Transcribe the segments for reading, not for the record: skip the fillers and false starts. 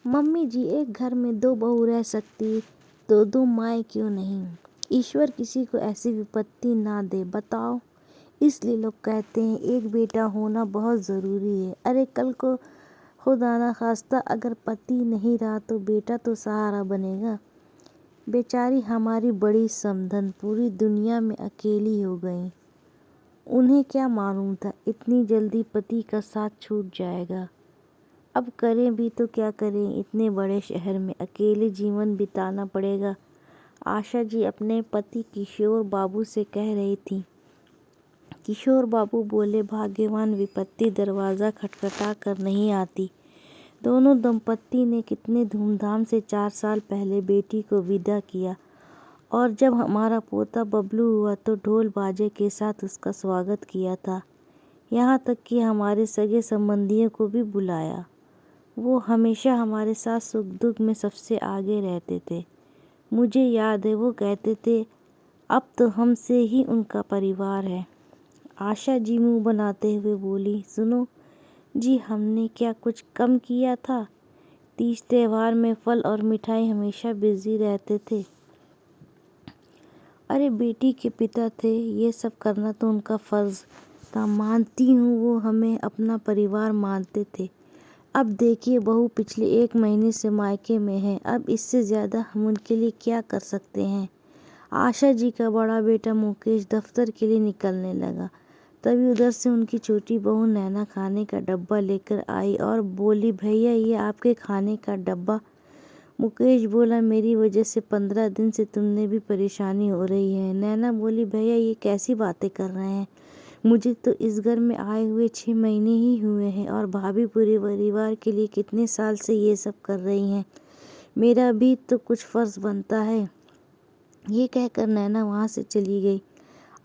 Mummy जी, एक घर में दो बहू रह सकती तो दो माएँ क्यों नहीं। ईश्वर किसी को ऐसी विपत्ति ना दे, बताओ। इसलिए लोग कहते हैं एक बेटा होना बहुत ज़रूरी है। अरे कल को खुदा ना खास्ता अगर पति नहीं रहा तो बेटा तो सहारा बनेगा। बेचारी हमारी बड़ी समधन पूरी दुनिया में अकेली हो गई। उन्हें क्या मालूम था इतनी जल्दी पति का साथ छूट जाएगा। अब करें भी तो क्या करें, इतने बड़े शहर में अकेले जीवन बिताना पड़ेगा। आशा जी अपने पति किशोर बाबू से कह रही थी। किशोर बाबू बोले, भाग्यवान विपत्ति दरवाज़ा खटखटा कर नहीं आती। दोनों दंपत्ति ने कितने धूमधाम से 4 साल पहले बेटी को विदा किया और जब हमारा पोता बबलू हुआ तो ढोल बाजे के साथ उसका स्वागत किया था। यहाँ तक कि हमारे सगे संबंधियों को भी बुलाया। वो हमेशा हमारे साथ सुख दुख में सबसे आगे रहते थे। मुझे याद है वो कहते थे, अब तो हमसे ही उनका परिवार है। आशा जी मुंह बनाते हुए बोली, सुनो जी, हमने क्या कुछ कम किया था। तीज त्योहार में फल और मिठाई हमेशा बिजी रहते थे। अरे बेटी के पिता थे, ये सब करना तो उनका फर्ज था। मानती हूँ वो हमें अपना परिवार मानते थे। अब देखिए बहू पिछले 1 महीने से मायके में है। अब इससे ज़्यादा हम उनके लिए क्या कर सकते हैं। आशा जी का बड़ा बेटा मुकेश दफ्तर के लिए निकलने लगा। तभी उधर से उनकी छोटी बहू नैना खाने का डब्बा लेकर आई और बोली, भैया ये आपके खाने का डब्बा। मुकेश बोला, मेरी वजह से 15 दिन से तुमने भी परेशानी हो रही है। नैना बोली, भैया ये कैसी बातें कर रहे हैं। मुझे तो इस घर में आए हुए 6 महीने ही हुए हैं और भाभी पूरे परिवार के लिए कितने साल से ये सब कर रही हैं। मेरा भी तो कुछ फ़र्ज़ बनता है। ये कहकर नैना वहाँ से चली गई।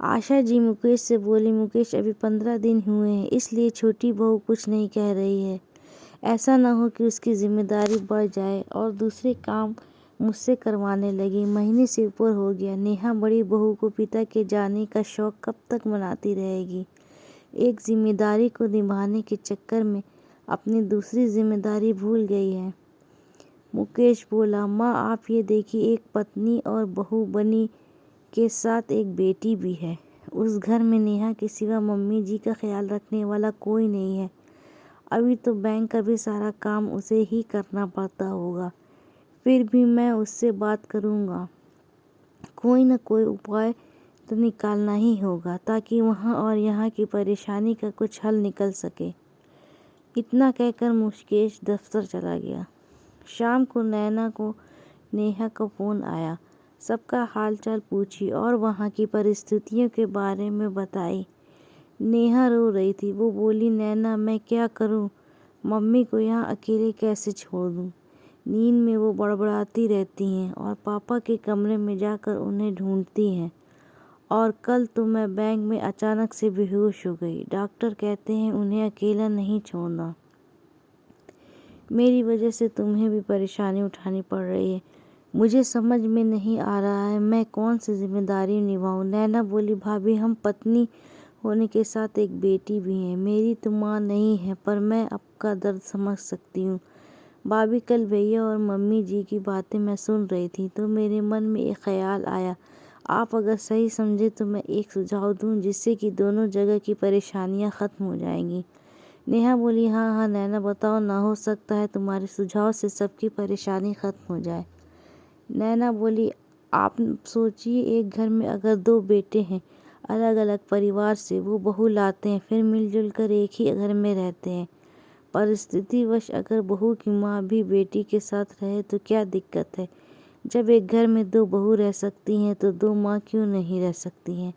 आशा जी मुकेश से बोली, मुकेश अभी 15 दिन हुए हैं इसलिए छोटी बहू कुछ नहीं कह रही है। ऐसा ना हो कि उसकी जिम्मेदारी बढ़ जाए और दूसरे काम मुझसे करवाने लगी। महीने से ऊपर हो गया। नेहा बड़ी बहू को पिता के जाने का शौक कब तक मनाती रहेगी। एक जिम्मेदारी को निभाने के चक्कर में अपनी दूसरी जिम्मेदारी भूल गई है। मुकेश बोला, माँ आप ये देखिए, एक पत्नी और बहू बनी के साथ एक बेटी भी है। उस घर में नेहा के सिवा मम्मी जी का ख्याल रखने वाला कोई नहीं है। अभी तो बैंक का भी सारा काम उसे ही करना पड़ता होगा। फिर भी मैं उससे बात करूँगा। कोई न कोई उपाय तो निकालना ही होगा ताकि वहाँ और यहाँ की परेशानी का कुछ हल निकल सके। इतना कहकर मुकेश दफ्तर चला गया। शाम को नैना को नेहा का फ़ोन आया। सबका हालचाल पूछी और वहाँ की परिस्थितियों के बारे में बताई। नेहा रो रही थी। वो बोली, नैना मैं क्या करूँ, मम्मी को यहाँ अकेले कैसे छोड़ दूँ। नींद में वो बड़बड़ाती रहती हैं और पापा के कमरे में जाकर उन्हें ढूंढती हैं। और कल तो मैं बैंक में अचानक से बेहोश हो गई। डॉक्टर कहते हैं उन्हें अकेला नहीं छोड़ना। मेरी वजह से तुम्हें भी परेशानी उठानी पड़ रही है। मुझे समझ में नहीं आ रहा है मैं कौन सी जिम्मेदारी निभाऊं। नैना बोली, भाभी हम पत्नी होने के साथ एक बेटी भी हैं। मेरी तो माँ नहीं है पर मैं आपका दर्द समझ सकती हूँ। भाभी कल भैया और मम्मी जी की बातें मैं सुन रही थी तो मेरे मन में एक ख्याल आया। आप अगर सही समझे तो मैं एक सुझाव दूँ जिससे कि दोनों जगह की परेशानियाँ ख़त्म हो जाएंगी। नेहा बोली, हाँ हाँ नैना बताओ ना, हो सकता है तुम्हारे सुझाव से सबकी परेशानी ख़त्म हो जाए। नैना बोली, आप सोचिए एक घर में अगर 2 बेटे हैं अलग अलग परिवार से, वो बहू लाते हैं फिर मिलजुल कर एक ही घर में रहते हैं। परिस्थितिवश अगर बहू की माँ भी बेटी के साथ रहे तो क्या दिक्कत है। जब एक घर में 2 बहू रह सकती हैं तो 2 माँ क्यों नहीं रह सकती हैं।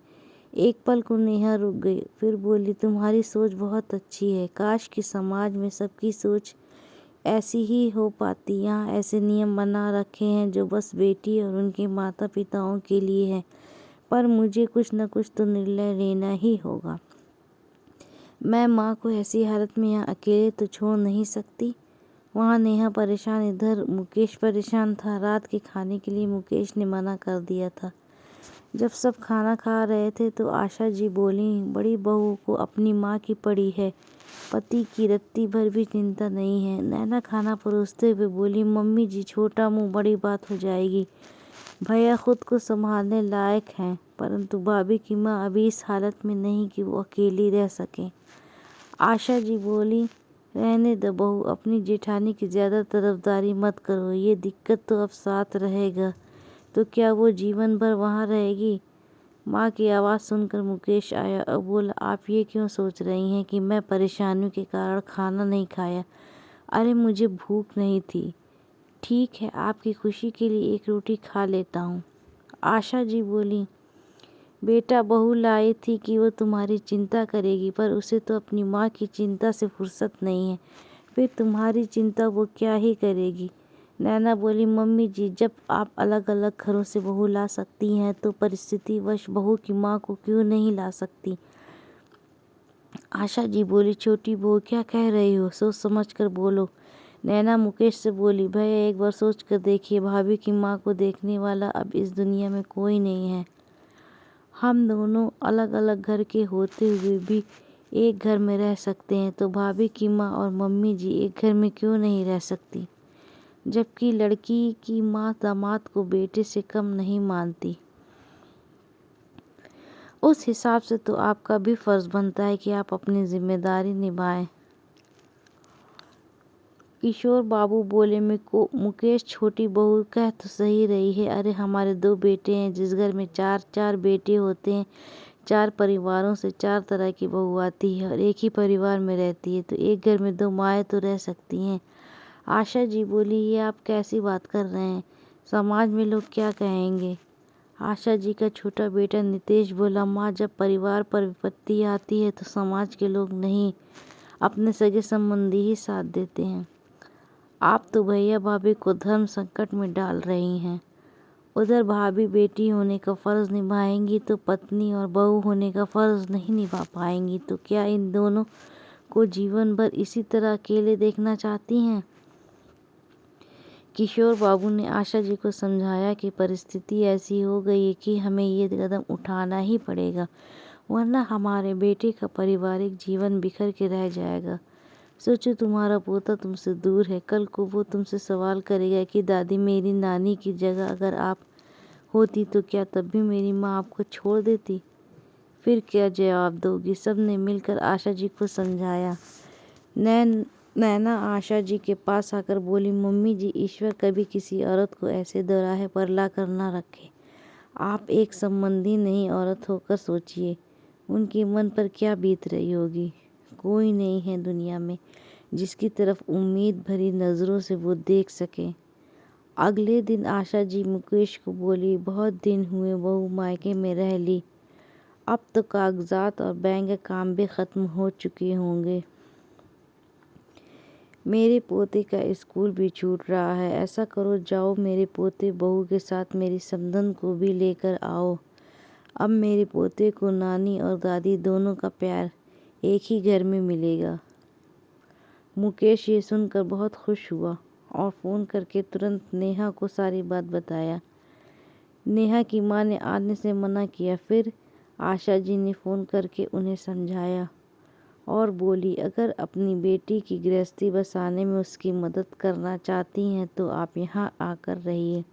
एक पल को नेहा रुक गई, फिर बोली, तुम्हारी सोच बहुत अच्छी है। काश कि समाज में सबकी सोच ऐसी ही हो पाती। यहाँ ऐसे नियम बना रखे हैं जो बस बेटी और उनके माता पिताओं के लिए है, पर मुझे कुछ न कुछ तो निर्णय लेना ही होगा। मैं माँ को ऐसी हालत में यहाँ अकेले तो छोड़ नहीं सकती। वहाँ नेहा परेशान, इधर मुकेश परेशान था। रात के खाने के लिए मुकेश ने मना कर दिया था। जब सब खाना खा रहे थे तो आशा जी बोली, बड़ी बहू को अपनी माँ की पड़ी है। पति की रत्ती भर भी चिंता नहीं है। नैना खाना परोसते हुए बोली, मम्मी जी, छोटा मुंह बड़ी बात हो जाएगी। भैया खुद को संभालने लायक हैं, परंतु भाभी की माँ अभी इस हालत में नहीं कि वो अकेली रह सके। आशा जी बोली, रहने दो बहू, अपनी जेठानी की ज़्यादा तरफदारी मत करो। ये दिक्कत तो अब साथ रहेगा तो क्या वो जीवन भर वहाँ रहेगी? माँ की आवाज़ सुनकर मुकेश आया और बोला, आप ये क्यों सोच रही हैं कि मैं परेशानियों के कारण खाना नहीं खाया? अरे मुझे भूख नहीं थी। ठीक है, आपकी खुशी के लिए एक रोटी खा लेता हूँ। आशा जी बोली, बेटा बहू लाई थी कि वो तुम्हारी चिंता करेगी, पर उसे तो अपनी माँ की चिंता से फुर्सत नहीं है। फिर तुम्हारी चिंता वो क्या ही करेगी? नैना बोली, मम्मी जी, जब आप अलग अलग घरों से बहू ला सकती हैं तो परिस्थितिवश बहू की माँ को क्यों नहीं ला सकती? आशा जी बोली, छोटी बहू क्या कह रही हो? सोच समझ कर बोलो। नैना मुकेश से बोली, भैया एक बार सोच कर देखिए, भाभी की माँ को देखने वाला अब इस दुनिया में कोई नहीं है। हम दोनों अलग अलग घर के होते हुए भी एक घर में रह सकते हैं, तो भाभी की माँ और मम्मी जी एक घर में क्यों नहीं रह सकती? जबकि लड़की की माँ दामाद को बेटे से कम नहीं मानती। उस हिसाब से तो आपका भी फर्ज बनता है कि आप अपनी जिम्मेदारी निभाएं। किशोर बाबू बोले, मुकेश, छोटी बहू कह तो सही रही है। अरे हमारे 2 बेटे हैं, जिस घर में 4 बेटे होते हैं, 4 परिवारों से 4 तरह की बहू आती है और एक ही परिवार में रहती है, तो एक घर में 2 माएँ तो रह सकती हैं। आशा जी बोली, ये आप कैसी बात कर रहे हैं? समाज में लोग क्या कहेंगे? आशा जी का छोटा बेटा नितेश बोला, माँ, जब परिवार पर विपत्ति आती है तो समाज के लोग नहीं, अपने सगे संबंधी ही साथ देते हैं। आप तो भैया भाभी को धर्म संकट में डाल रही हैं। उधर भाभी बेटी होने का फ़र्ज़ निभाएंगी तो पत्नी और बहू होने का फ़र्ज़ नहीं निभा पाएंगी, तो क्या इन दोनों को जीवन भर इसी तरह अकेले देखना चाहती हैं? किशोर बाबू ने आशा जी को समझाया कि परिस्थिति ऐसी हो गई है कि हमें ये कदम उठाना ही पड़ेगा, वरना हमारे बेटे का पारिवारिक जीवन बिखर के रह जाएगा। सोचो, तुम्हारा पोता तुमसे दूर है, कल को वो तुमसे सवाल करेगा कि दादी, मेरी नानी की जगह अगर आप होती तो क्या तब भी मेरी माँ आपको छोड़ देती? फिर क्या जवाब दोगी? सब ने मिलकर आशा जी को समझाया। नैना आशा जी के पास आकर बोली, मम्मी जी, ईश्वर कभी किसी औरत को ऐसे दोराहे पर ला कर ना रखे। आप एक संबंधी नहीं औरत होकर सोचिए, उनके मन पर क्या बीत रही होगी। कोई नहीं है दुनिया में जिसकी तरफ उम्मीद भरी नज़रों से वो देख सके। अगले दिन आशा जी मुकेश को बोली, बहुत दिन हुए बहू मायके में रह ली, अब तो कागजात और बैंक के काम भी ख़त्म हो चुके होंगे। मेरे पोते का स्कूल भी छूट रहा है। ऐसा करो, जाओ मेरे पोते बहू के साथ मेरी समधन को भी लेकर आओ। अब मेरे पोते को नानी और दादी दोनों का प्यार एक ही घर में मिलेगा। मुकेश ये सुनकर बहुत खुश हुआ और फ़ोन करके तुरंत नेहा को सारी बात बताया। नेहा की माँ ने आने से मना किया, फिर आशा जी ने फ़ोन करके उन्हें समझाया और बोली, अगर अपनी बेटी की गृहस्थी बसाने में उसकी मदद करना चाहती हैं तो आप यहाँ आकर रहिए।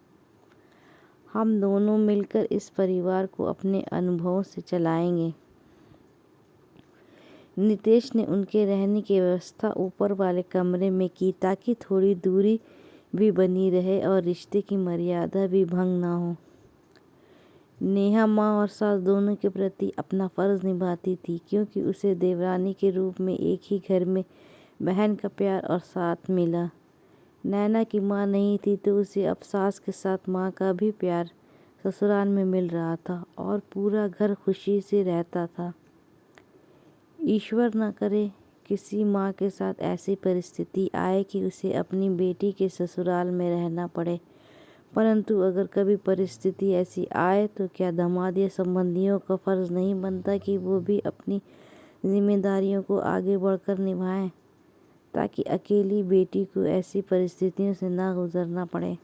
हम दोनों मिलकर इस परिवार को अपने अनुभवों से चलाएंगे। नितेश ने उनके रहने की व्यवस्था ऊपर वाले कमरे में की ताकि थोड़ी दूरी भी बनी रहे और रिश्ते की मर्यादा भी भंग ना हो। नेहा माँ और सास दोनों के प्रति अपना फ़र्ज़ निभाती थी, क्योंकि उसे देवरानी के रूप में एक ही घर में बहन का प्यार और साथ मिला। नैना की माँ नहीं थी तो उसे अब सास के साथ माँ का भी प्यार ससुराल में मिल रहा था और पूरा घर खुशी से रहता था। ईश्वर न करे किसी माँ के साथ ऐसी परिस्थिति आए कि उसे अपनी बेटी के ससुराल में रहना पड़े, परंतु अगर कभी परिस्थिति ऐसी आए तो क्या दामाद या संबंधियों का फ़र्ज़ नहीं बनता कि वो भी अपनी जिम्मेदारियों को आगे बढ़कर निभाएं, ताकि अकेली बेटी को ऐसी परिस्थितियों से ना गुजरना पड़े।